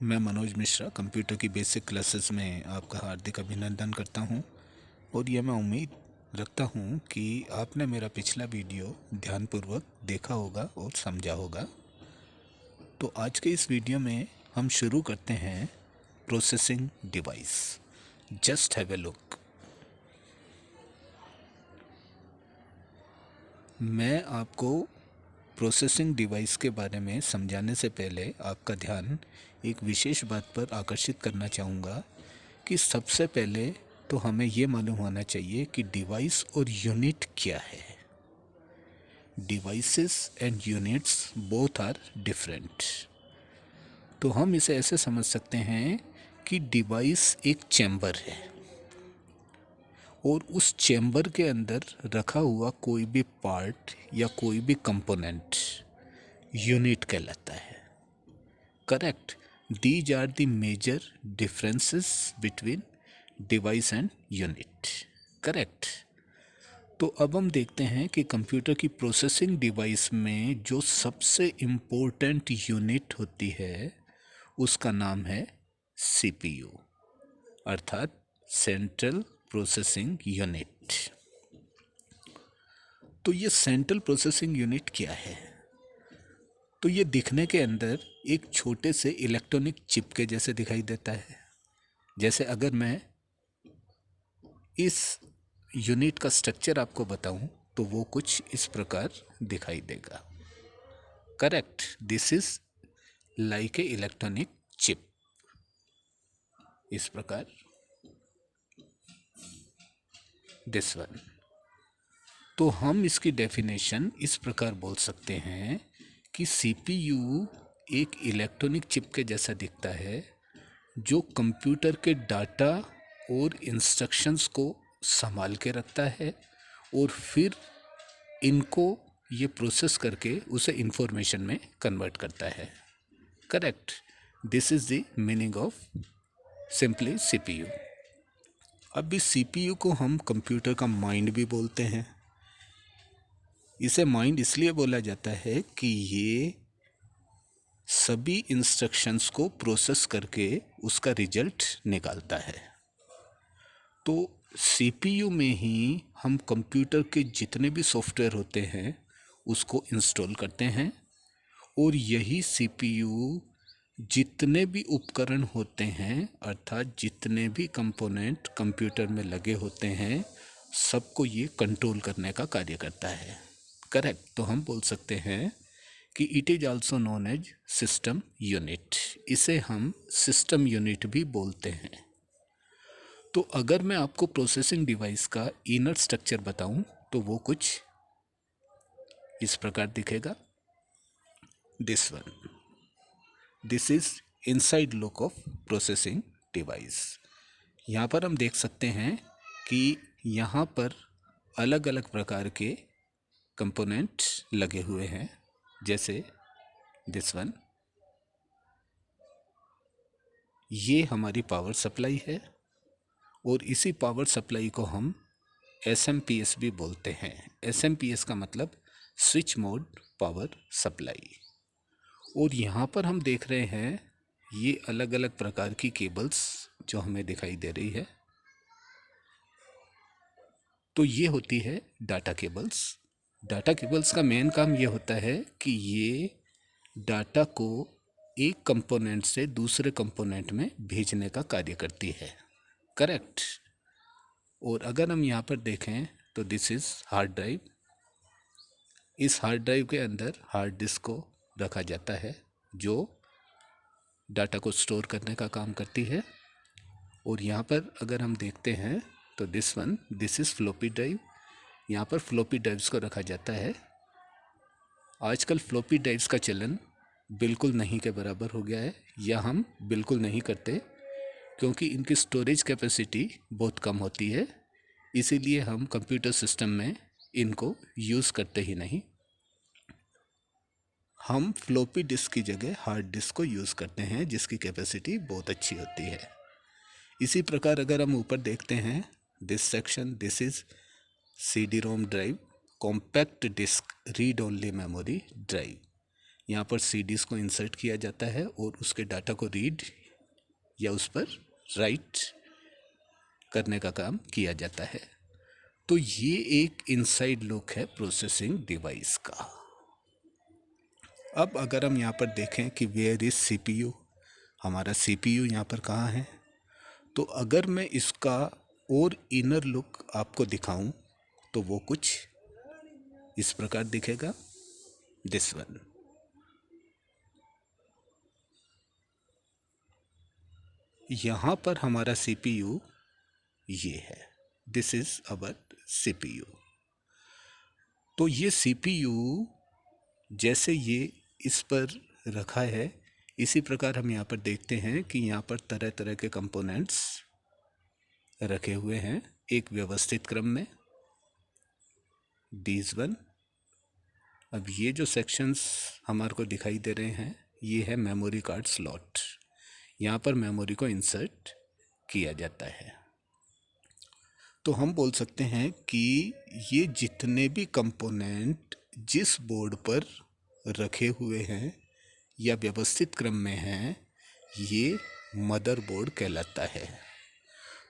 मैं मनोज मिश्रा कंप्यूटर की basic classes में आपका हार्दिक अभिनंदन करता हूं और यह मैं उम्मीद रखता हूं कि आपने मेरा पिछला वीडियो ध्यानपूर्वक देखा होगा और समझा होगा। तो आज के इस वीडियो में हम शुरू करते हैं processing device. Just have a look. मैं आपको प्रोसेसिंग डिवाइस के बारे में समझाने से पहले आपका ध्यान एक विशेष बात पर आकर्षित करना चाहूँगा कि सबसे पहले तो हमें ये मालूम होना चाहिए कि डिवाइस और यूनिट क्या है। Devices and units both are different. तो हम इसे ऐसे समझ सकते हैं कि डिवाइस एक चैम्बर है और उस चैम्बर के अंदर रखा हुआ कोई भी पार्ट या कोई भी कंपोनेंट यूनिट कहलाता है। Correct. These are the major differences between device and unit. Correct. तो अब हम देखते हैं कि कंप्यूटर की प्रोसेसिंग डिवाइस में जो सबसे इम्पोर्टेंट यूनिट होती है उसका नाम है सीपीयू, अर्थात सेंट्रल प्रोसेसिंग यूनिट। तो ये सेंट्रल प्रोसेसिंग यूनिट क्या है? तो ये दिखने के अंदर एक छोटे से इलेक्ट्रॉनिक चिप के जैसे दिखाई देता है। जैसे अगर मैं इस यूनिट का स्ट्रक्चर आपको बताऊं तो वो कुछ इस प्रकार दिखाई देगा। Correct. This is like a electronic chip, इस प्रकार दिस वन। तो हम इसकी डेफिनेशन इस प्रकार बोल सकते हैं कि सीपीयू एक इलेक्ट्रॉनिक चिप के जैसा दिखता है जो कंप्यूटर के डाटा और इंस्ट्रक्शंस को संभाल के रखता है और फिर इनको ये प्रोसेस करके उसे इंफॉर्मेशन में कन्वर्ट करता है। Correct. This is the meaning of simply CPU. अब इस सीपीयू को हम कंप्यूटर का माइंड भी बोलते हैं। इसे माइंड इसलिए बोला जाता है कि ये सभी इंस्ट्रक्शंस को प्रोसेस करके उसका रिजल्ट निकालता है। तो सीपीयू में ही हम कंप्यूटर के जितने भी सॉफ्टवेयर होते हैं उसको इंस्टॉल करते हैं और यही सीपीयू जितने भी उपकरण होते हैं अर्थात जितने भी कंपोनेंट कंप्यूटर में लगे होते हैं सबको ये कंट्रोल करने का कार्य करता है। करेक्ट। तो हम बोल सकते हैं कि it is also known as system unit. इसे हम सिस्टम यूनिट भी बोलते हैं। तो अगर मैं आपको प्रोसेसिंग डिवाइस का इनर स्ट्रक्चर बताऊं तो वो कुछ इस प्रकार दिखेगा। This one. This is inside look of processing device. यहाँ पर हम देख सकते हैं कि यहाँ पर अलग अलग प्रकार के कंपोनेंट लगे हुए हैं। जैसे दिस वन, ये हमारी पावर सप्लाई है और इसी पावर सप्लाई को हम एसएमपीएस भी बोलते हैं। एसएमपीएस का मतलब स्विच मोड पावर सप्लाई। और यहाँ पर हम देख रहे हैं ये अलग अलग प्रकार की केबल्स जो हमें दिखाई दे रही है। तो ये होती है डाटा केबल्स। डाटा केबल्स का मेन काम ये होता है कि ये डाटा को एक कंपोनेंट से दूसरे कंपोनेंट में भेजने का कार्य करती है। करेक्ट। और अगर हम यहाँ पर देखें तो दिस इज़ हार्ड ड्राइव। इस हार्ड ड्राइव के अंदर हार्ड डिस्क को रखा जाता है जो डाटा को स्टोर करने का काम करती है। और यहाँ पर अगर हम देखते हैं तो this one, this is floppy drive. यहाँ पर फ्लॉपी ड्राइव्स को रखा जाता है। आजकल फ्लॉपी ड्राइव्स का चलन बिल्कुल नहीं के बराबर हो गया है, या हम बिल्कुल नहीं करते क्योंकि इनकी स्टोरेज कैपेसिटी बहुत कम होती है। इसीलिए हम कंप्यूटर सिस्टम में इनको यूज़ करते ही नहीं। हम फ्लॉपी डिस्क की जगह हार्ड डिस्क को यूज़ करते हैं जिसकी कैपेसिटी बहुत अच्छी होती है। इसी प्रकार अगर हम ऊपर देखते हैं this section, this is CD ROM drive, compact disc read only memory drive. यहाँ पर सीडीज को इंसर्ट किया जाता है और उसके डाटा को रीड या उस पर राइट करने का काम किया जाता है। तो ये एक इनसाइड लुक है प्रोसेसिंग डिवाइस का। अब अगर हम यहाँ पर देखें कि वेयर इज सीपीयू, हमारा सीपीयू यहाँ पर कहाँ है, तो अगर मैं इसका और इनर लुक आपको दिखाऊं तो वो कुछ इस प्रकार दिखेगा, दिस वन। यहाँ पर हमारा सीपीयू ये है, दिस इज अवर सीपीयू। तो ये सीपीयू जैसे ये इस पर रखा है, इसी प्रकार हम यहाँ पर देखते हैं कि यहाँ पर तरह तरह के कंपोनेंट्स रखे हुए हैं एक व्यवस्थित क्रम में, दीज वन। अब ये जो सेक्शंस हमारे को दिखाई दे रहे हैं, ये है मेमोरी कार्ड स्लॉट। यहाँ पर मेमोरी को इंसर्ट किया जाता है। तो हम बोल सकते हैं कि ये जितने भी कंपोनेंट जिस बोर्ड पर रखे हुए हैं या व्यवस्थित क्रम में हैं, ये मदरबोर्ड कहलाता है।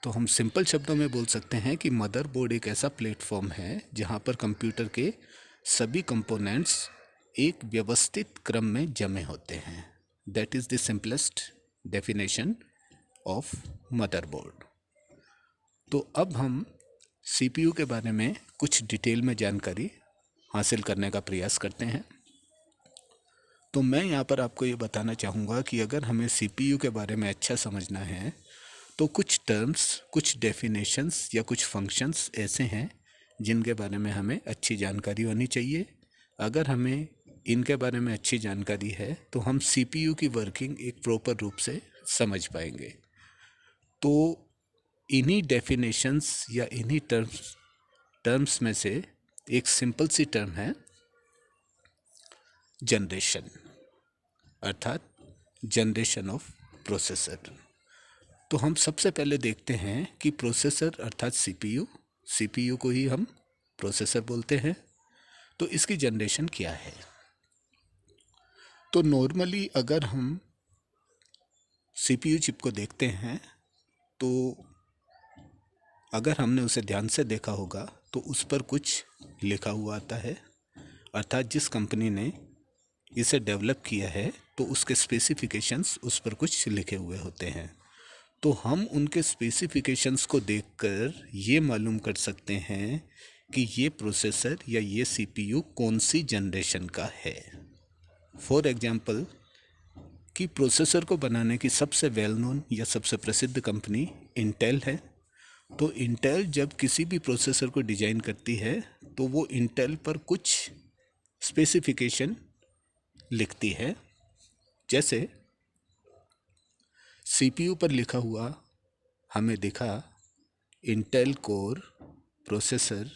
तो हम सिंपल शब्दों में बोल सकते हैं कि मदरबोर्ड एक ऐसा प्लेटफॉर्म है जहाँ पर कंप्यूटर के सभी कंपोनेंट्स एक व्यवस्थित क्रम में जमे होते हैं। That is the simplest definition of motherboard. तो अब हम सीपीयू के बारे में कुछ डिटेल में जानकारी हासिल करने का प्रयास करते हैं। तो मैं यहाँ पर आपको ये बताना चाहूँगा कि अगर हमें सीपीयू के बारे में अच्छा समझना है तो कुछ टर्म्स, कुछ डेफिनेशंस या कुछ फंक्शंस ऐसे हैं जिनके बारे में हमें अच्छी जानकारी होनी चाहिए। अगर हमें इनके बारे में अच्छी जानकारी है तो हम सीपीयू की वर्किंग एक प्रॉपर रूप से समझ पाएंगे। तो इन्हीं डेफिनेशंस या इन्हीं टर्म्स में से एक सिंपल सी टर्म है जनरेशन, अर्थात जनरेशन ऑफ प्रोसेसर। तो हम सबसे पहले देखते हैं कि प्रोसेसर अर्थात सीपीयू को ही हम प्रोसेसर बोलते हैं, तो इसकी जनरेशन क्या है। तो नॉर्मली अगर हम सीपीयू चिप को देखते हैं तो अगर हमने उसे ध्यान से देखा होगा तो उस पर कुछ लिखा हुआ आता है, अर्थात जिस कंपनी ने इसे डेवलप किया है तो उसके स्पेसिफिकेशंस उस पर कुछ लिखे हुए होते हैं। तो हम उनके स्पेसिफिकेशंस को देखकर ये मालूम कर सकते हैं कि ये प्रोसेसर या ये सीपीयू कौन सी जनरेशन का है। फॉर एग्जांपल कि प्रोसेसर को बनाने की सबसे वेल नोन या सबसे प्रसिद्ध कंपनी इंटेल है। तो इंटेल जब किसी भी प्रोसेसर को डिज़ाइन करती है तो वो इंटेल पर कुछ स्पेसिफिकेशन लिखती है। जैसे सीपीयू पर लिखा हुआ हमें दिखा इंटेल कोर प्रोसेसर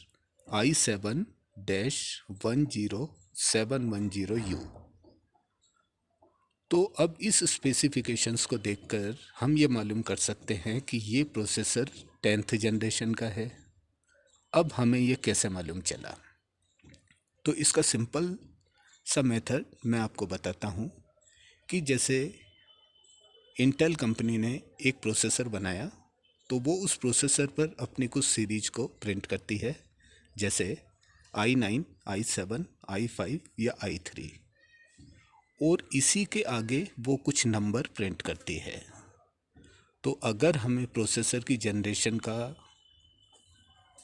i7-10710U। तो अब इस स्पेसिफिकेशंस को देखकर हम ये मालूम कर सकते हैं कि ये प्रोसेसर 10th जनरेशन का है। अब हमें ये कैसे मालूम चला, तो इसका सिंपल सा मेथड मैं आपको बताता हूँ कि जैसे इंटेल कंपनी ने एक प्रोसेसर बनाया तो वो उस प्रोसेसर पर अपनी कुछ सीरीज को प्रिंट करती है, जैसे i9, i7, i5 या i3, और इसी के आगे वो कुछ नंबर प्रिंट करती है। तो अगर हमें प्रोसेसर की जनरेशन का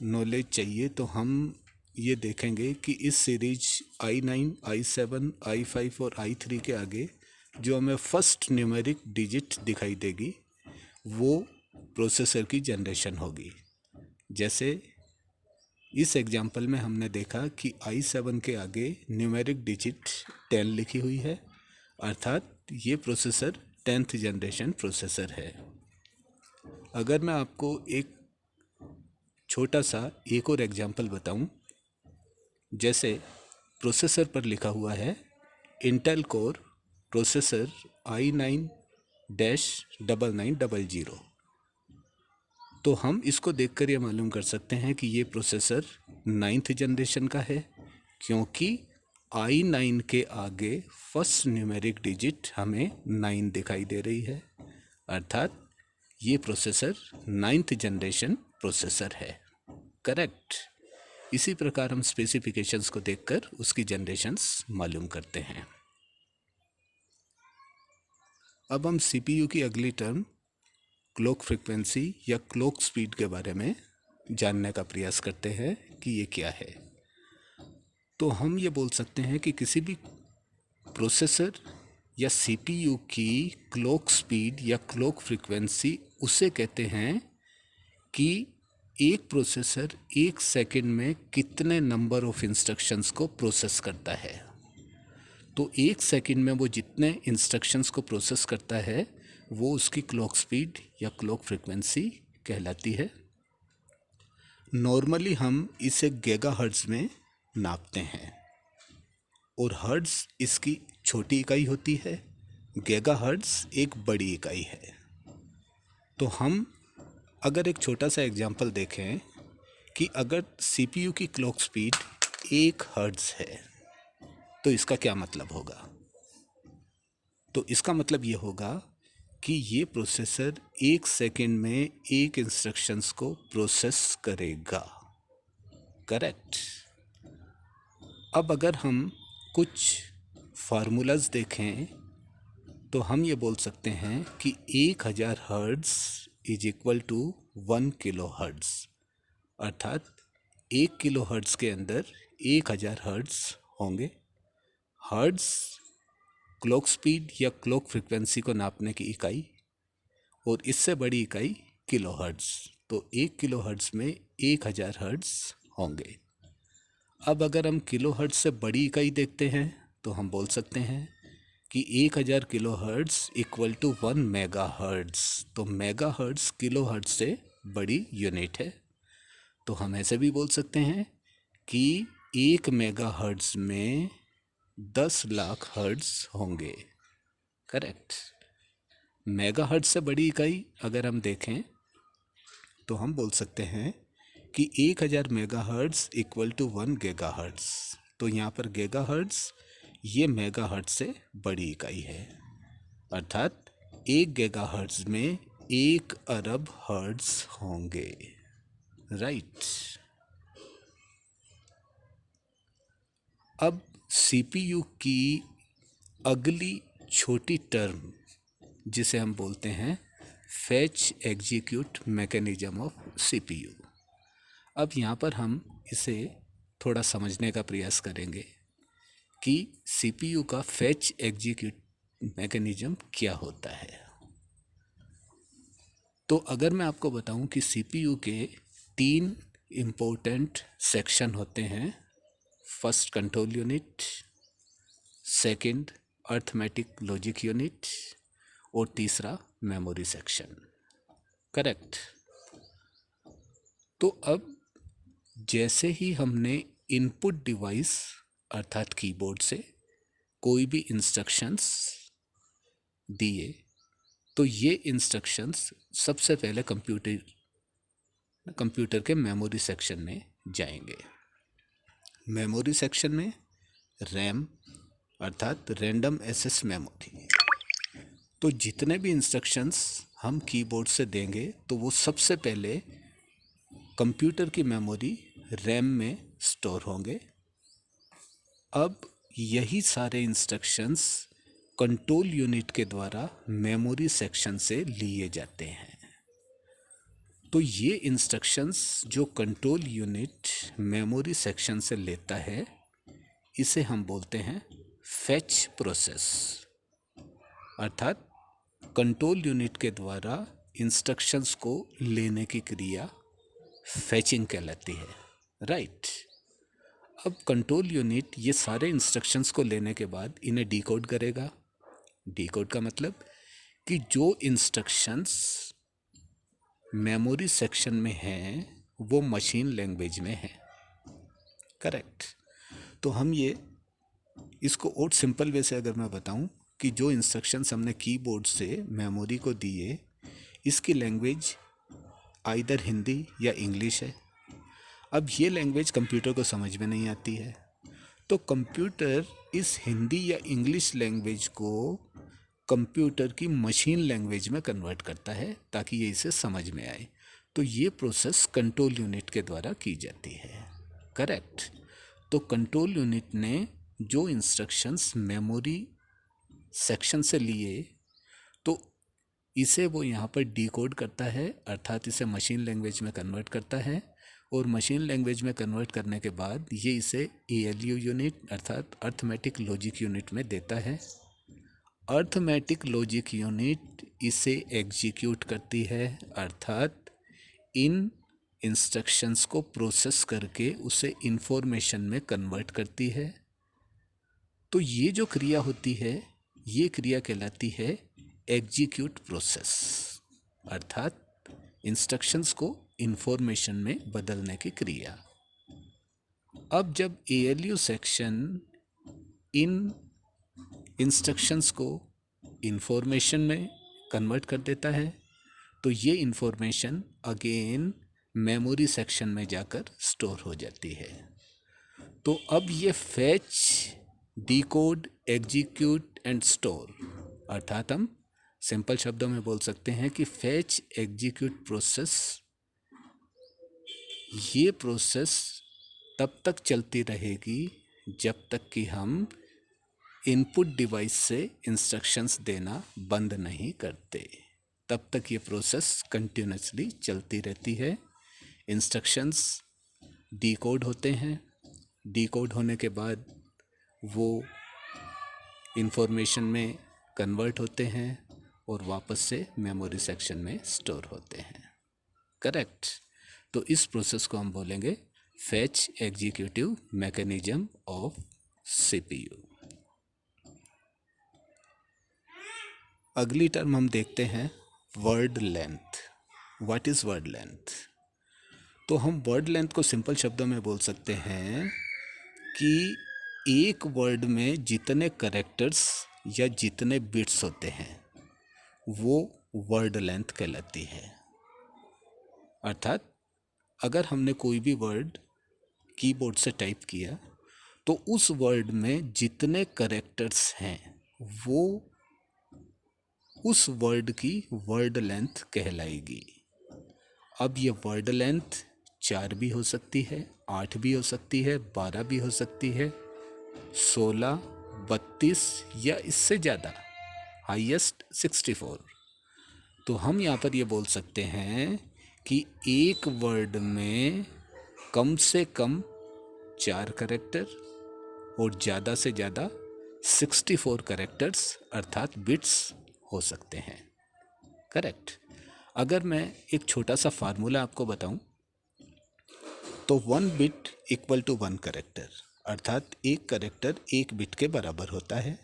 नॉलेज चाहिए तो हम ये देखेंगे कि इस सीरीज i9, i7, i5 और i3 के आगे जो हमें फर्स्ट न्यूमेरिक डिजिट दिखाई देगी वो प्रोसेसर की जनरेशन होगी। जैसे इस एग्जांपल में हमने देखा कि i7 के आगे न्यूमेरिक डिजिट 10 लिखी हुई है, अर्थात ये प्रोसेसर 10th जनरेशन प्रोसेसर है। अगर मैं आपको एक छोटा सा एक और एग्जांपल बताऊं, जैसे प्रोसेसर पर लिखा हुआ है इंटेल कोर प्रोसेसर i9-9900, तो हम इसको देखकर ये मालूम कर सकते हैं कि ये प्रोसेसर 9th जनरेशन का है, क्योंकि I9 के आगे फर्स्ट न्यूमेरिक डिजिट हमें 9 दिखाई दे रही है, अर्थात ये प्रोसेसर 9th जनरेशन प्रोसेसर है। करेक्ट। इसी प्रकार हम स्पेसिफिकेशंस को देखकर उसकी जनरेशंस मालूम करते हैं। अब हम सीपीयू की अगली टर्म क्लॉक फ्रीक्वेंसी या क्लॉक स्पीड के बारे में जानने का प्रयास करते हैं कि ये क्या है। तो हम ये बोल सकते हैं कि किसी भी प्रोसेसर या सीपीयू की क्लॉक स्पीड या क्लॉक फ्रीक्वेंसी उसे कहते हैं कि एक प्रोसेसर एक सेकंड में कितने नंबर ऑफ इंस्ट्रक्शंस को प्रोसेस करता है। तो एक सेकंड में वो जितने इंस्ट्रक्शंस को प्रोसेस करता है वो उसकी क्लॉक स्पीड या क्लॉक फ्रीक्वेंसी कहलाती है। नॉर्मली हम इसे गीगाहर्ट्ज़ में नापते हैं और हर्ट्ज़ इसकी छोटी इकाई होती है, गीगाहर्ट्ज़ एक बड़ी इकाई है। तो हम अगर एक छोटा सा एग्जांपल देखें कि अगर सीपीयू की क्लॉक स्पीड 1 हर्ट्ज़ है तो इसका क्या मतलब होगा। तो इसका मतलब ये होगा कि ये प्रोसेसर एक सेकंड में एक इंस्ट्रक्शंस को प्रोसेस करेगा। करेक्ट। अब अगर हम कुछ फार्मूलाज देखें तो हम ये बोल सकते हैं कि 1000 hertz is equal to 1 kilo hertz, अर्थात 1 किलो हर्ट्ज़ के अंदर 1000 हर्ट्ज़ होंगे। हर्ट्ज़ क्लॉक स्पीड या क्लॉक फ्रीक्वेंसी को नापने की इकाई और इससे बड़ी इकाई किलो हर्ट्ज़। तो 1 किलो हर्ट्ज़ में 1000 हर्ट्ज़ होंगे। अब अगर हम किलो हर्ट्ज़ से बड़ी इकाई देखते हैं तो हम बोल सकते हैं कि 1000 kilo hertz equal to 1 mega hertz. तो मेगा हर्ट्ज़ किलो हर्ट्ज़ से बड़ी यूनिट है। तो हम ऐसे भी बोल सकते हैं कि 1 मेगा हर्ट्ज़ में 10 लाख हर्ट्ज़ होंगे। करेक्ट। मेगा हर्ट्ज़ से बड़ी इकाई अगर हम देखें तो हम बोल सकते हैं कि 1000 mega hertz equal to 1 giga hertz. तो यहाँ पर गीगा हर्ट्ज़ ये मेगा हर्ट्ज़ से बड़ी इकाई है, अर्थात 1 गीगा हर्ट्ज़ में 1 अरब हर्ट्ज़ होंगे। राइट। अब सीपीयू की अगली छोटी टर्म जिसे हम बोलते हैं fetch execute mechanism of CPU. अब यहाँ पर हम इसे थोड़ा समझने का प्रयास करेंगे कि सीपीयू का फेच एग्जीक्यूट मैकेनिज्म क्या होता है। तो अगर मैं आपको बताऊं कि सीपीयू के 3 इम्पोर्टेंट सेक्शन होते हैं, first control unit, second arithmetic logic unit और तीसरा मेमोरी सेक्शन। करेक्ट। तो अब जैसे ही हमने इनपुट डिवाइस अर्थात कीबोर्ड से कोई भी इंस्ट्रक्शंस दिए तो ये इंस्ट्रक्शंस सबसे पहले कंप्यूटर के मेमोरी सेक्शन में जाएंगे। मेमोरी सेक्शन में रैम अर्थात रैंडम एक्सेस मेमोरी। तो जितने भी इंस्ट्रक्शंस हम कीबोर्ड से देंगे तो वो सबसे पहले कंप्यूटर की मेमोरी रैम में स्टोर होंगे। अब यही सारे इंस्ट्रक्शंस कंट्रोल यूनिट के द्वारा मेमोरी सेक्शन से लिए जाते हैं। तो ये इंस्ट्रक्शंस जो कंट्रोल यूनिट मेमोरी सेक्शन से लेता है इसे हम बोलते हैं फेच प्रोसेस, अर्थात कंट्रोल यूनिट के द्वारा इंस्ट्रक्शंस को लेने की क्रिया फेचिंग कहलाती है। राइट। अब कंट्रोल यूनिट ये सारे इंस्ट्रक्शंस को लेने के बाद इन्हें डिकोड करेगा। डिकोड का मतलब कि जो इंस्ट्रक्शंस मेमोरी सेक्शन में हैं वो मशीन लैंग्वेज में हैं। करेक्ट। तो हम ये इसको और सिंपल वे से अगर मैं बताऊं कि जो इंस्ट्रक्शंस हमने कीबोर्ड से मेमोरी को दिए इसकी लैंग्वेज आइदर हिंदी या इंग्लिश है। अब ये लैंग्वेज कंप्यूटर को समझ में नहीं आती है तो कंप्यूटर इस हिंदी या इंग्लिश लैंग्वेज को कंप्यूटर की मशीन लैंग्वेज में कन्वर्ट करता है ताकि ये इसे समझ में आए। तो ये प्रोसेस कंट्रोल यूनिट के द्वारा की जाती है। करेक्ट। तो कंट्रोल यूनिट ने जो इंस्ट्रक्शंस मेमोरी सेक्शन से लिए, तो इसे वो यहाँ पर डिकोड करता है, अर्थात इसे मशीन लैंग्वेज में कन्वर्ट करता है। और मशीन लैंग्वेज में कन्वर्ट करने के बाद ये इसे ALU यूनिट अर्थात अर्थमेटिक लॉजिक यूनिट में देता है। अर्थमेटिक लॉजिक यूनिट इसे एग्जीक्यूट करती है, अर्थात इन इंस्ट्रक्शंस को प्रोसेस करके उसे इंफॉर्मेशन में कन्वर्ट करती है। तो ये जो क्रिया होती है, ये क्रिया कहलाती है एग्जीक्यूट प्रोसेस, अर्थात इंस्ट्रक्शंस को इंफॉर्मेशन में बदलने की क्रिया। अब जब ALU सेक्शन इन इंस्ट्रक्शंस को इंफॉर्मेशन में कन्वर्ट कर देता है, तो ये इंफॉर्मेशन अगेन मेमोरी सेक्शन में जाकर स्टोर हो जाती है। तो अब ये fetch, decode, execute and store, अर्थात हम सिंपल शब्दों में बोल सकते हैं कि फैच एग्जीक्यूट प्रोसेस, ये प्रोसेस तब तक चलती रहेगी जब तक कि हम इनपुट डिवाइस से इंस्ट्रक्शंस देना बंद नहीं करते। तब तक ये प्रोसेस कंटिन्यूसली चलती रहती है। इंस्ट्रक्शंस डिकोड होते हैं, डिकोड होने के बाद वो इंफॉर्मेशन में कन्वर्ट होते हैं और वापस से मेमोरी सेक्शन में स्टोर होते हैं। करेक्ट। तो इस प्रोसेस को हम बोलेंगे fetch executive mechanism of CPU। अगली टर्म हम देखते हैं word length. What is word length? तो हम वर्ड लेंथ को सिंपल शब्दों में बोल सकते हैं कि एक वर्ड में जितने कैरेक्टर्स या जितने बिट्स होते हैं वो वर्ड लेंथ कहलाती है। अर्थात अगर हमने कोई भी वर्ड कीबोर्ड से टाइप किया तो उस वर्ड में जितने कैरेक्टर्स हैं वो उस वर्ड की वर्ड लेंथ कहलाएगी। अब ये वर्ड लेंथ 4 भी हो सकती है, 8 भी हो सकती है, 12 भी हो सकती है, 16, 32 या इससे ज़्यादा, हाईएस्ट 64। तो हम यहाँ पर ये बोल सकते हैं कि एक वर्ड में कम से कम 4 कैरेक्टर और ज़्यादा से ज़्यादा 64 कैरेक्टर्स अर्थात बिट्स हो सकते हैं। करेक्ट। अगर मैं एक छोटा सा फार्मूला आपको बताऊं तो 1 बिट इक्वल टू 1 कैरेक्टर, अर्थात एक कैरेक्टर 1 बिट के बराबर होता है,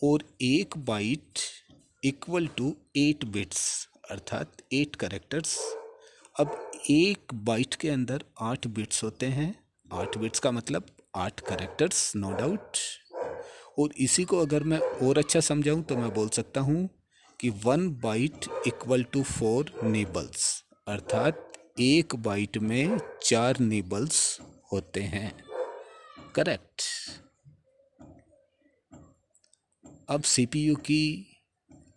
और 1 बाइट इक्वल टू 8 बिट्स अर्थात 8 कैरेक्टर्स। अब एक बाइट के अंदर 8 बिट्स होते हैं, 8 बिट्स का मतलब 8 कैरेक्टर्स, नो डाउट। और इसी को अगर मैं और अच्छा समझाऊं तो मैं बोल सकता हूं कि 1 बाइट इक्वल टू 4 निबल्स, अर्थात एक बाइट में 4 निबल्स होते हैं। करेक्ट। अब CPU की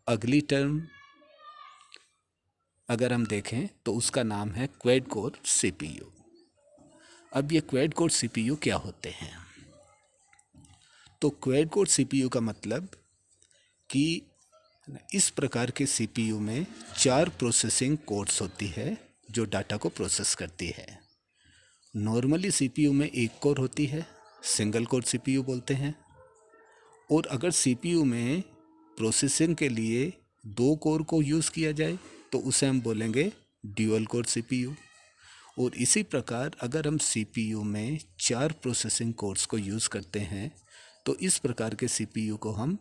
अगली टर्म अगर हम देखें तो उसका नाम है क्वाड कोर CPU। अब ये क्वाड कोर CPU क्या होते हैं? तो क्वाड कोर CPU का मतलब कि इस प्रकार के CPU में 4 प्रोसेसिंग कोर्स होती है जो डाटा को प्रोसेस करती है। नॉर्मली CPU में एक कोर होती है, सिंगल कोर CPU बोलते हैं। और अगर CPU में प्रोसेसिंग के लिए 2 कोर को यूज़ किया जाए तो उसे हम बोलेंगे ड्यूअल कोर CPU। और इसी प्रकार अगर हम CPU में 4 प्रोसेसिंग कोर्स को यूज़ करते हैं तो इस प्रकार के CPU को हम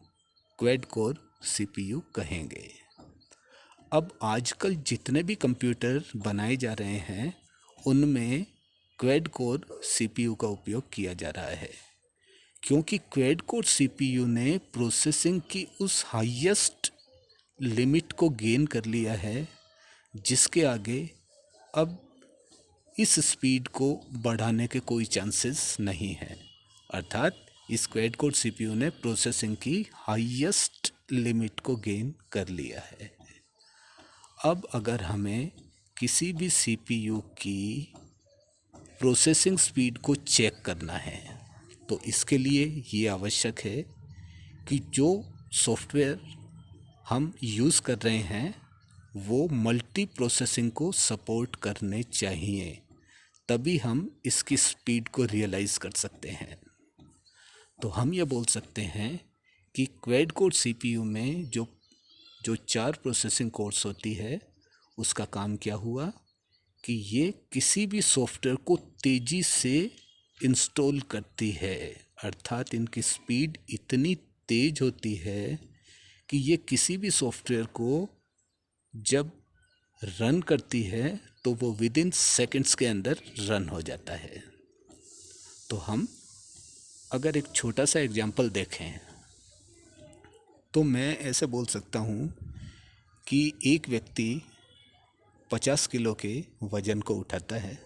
क्वाड कोर CPU कहेंगे। अब आजकल जितने भी कंप्यूटर बनाए जा रहे हैं उनमें क्वाड कोर CPU का उपयोग किया जा रहा है, क्योंकि क्वाड कोर CPU ने प्रोसेसिंग की उस हाईएस्ट लिमिट को गेन कर लिया है जिसके आगे अब इस स्पीड को बढ़ाने के कोई चांसेस नहीं हैं। अर्थात इस क्वाड कोर सीपीयू ने प्रोसेसिंग की हाईएस्ट लिमिट को गेन कर लिया है। अब अगर हमें किसी भी सीपीयू की प्रोसेसिंग स्पीड को चेक करना है तो इसके लिए ये आवश्यक है कि जो सॉफ्टवेयर हम यूज़ कर रहे हैं वो मल्टी प्रोसेसिंग को सपोर्ट करने चाहिए, तभी हम इसकी स्पीड को रियलाइज़ कर सकते हैं। तो हम ये बोल सकते हैं कि क्वाड कोर सीपीयू में जो जो 4 प्रोसेसिंग कोर्स होती है उसका काम क्या हुआ कि ये किसी भी सॉफ्टवेयर को तेज़ी से इंस्टॉल करती है, अर्थात इनकी स्पीड इतनी तेज़ होती है कि ये किसी भी सॉफ्टवेयर को जब रन करती है तो वो विद इन सेकेंड्स के अंदर रन हो जाता है। तो हम अगर एक छोटा सा एग्जांपल देखें तो मैं ऐसे बोल सकता हूँ कि एक व्यक्ति 50 किलो के वज़न को उठाता है,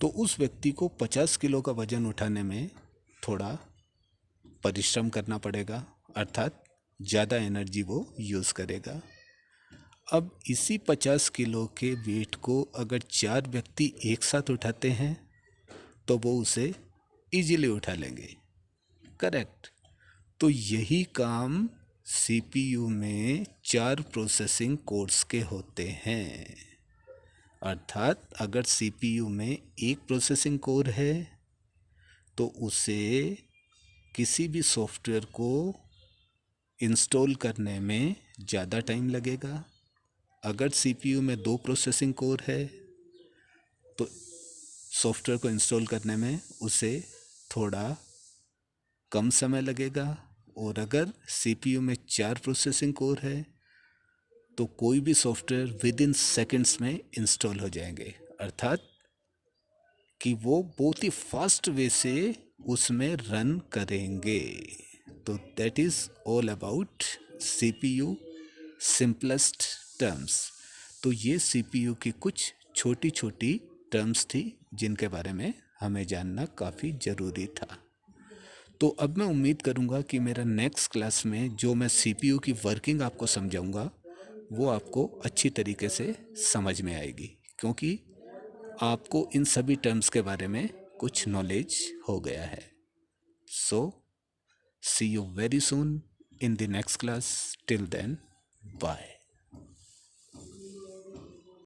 तो उस व्यक्ति को 50 किलो का वज़न उठाने में थोड़ा परिश्रम करना पड़ेगा, अर्थात ज़्यादा एनर्जी वो यूज़ करेगा। अब इसी 50 किलो के वेट को अगर 4 व्यक्ति एक साथ उठाते हैं तो वो उसे इजीली उठा लेंगे, करेक्ट। तो यही काम सीपीयू में 4 प्रोसेसिंग कोर्स के होते हैं, अर्थात अगर सीपीयू में एक प्रोसेसिंग कोर है तो उसे किसी भी सॉफ्टवेयर को इंस्टॉल करने में ज़्यादा टाइम लगेगा। अगर सीपीयू में 2 प्रोसेसिंग कोर है तो सॉफ्टवेयर को इंस्टॉल करने में उसे थोड़ा कम समय लगेगा। और अगर सीपीयू में 4 प्रोसेसिंग कोर है तो कोई भी सॉफ्टवेयर विद इन सेकेंड्स में इंस्टॉल हो जाएंगे, अर्थात कि वो बहुत ही फास्ट वे से उसमें रन करेंगे। तो that is all about CPU simplest terms. तो ये सीपीयू की कुछ छोटी छोटी टर्म्स थी जिनके बारे में हमें जानना काफ़ी ज़रूरी था। तो अब मैं उम्मीद करूंगा कि मेरा नेक्स्ट क्लास में जो मैं सीपीयू की वर्किंग आपको समझाऊंगा वो आपको अच्छी तरीके से समझ में आएगी, क्योंकि आपको इन सभी टर्म्स के बारे में कुछ नॉलेज हो गया है। So see you very soon in the next class. Till then, bye.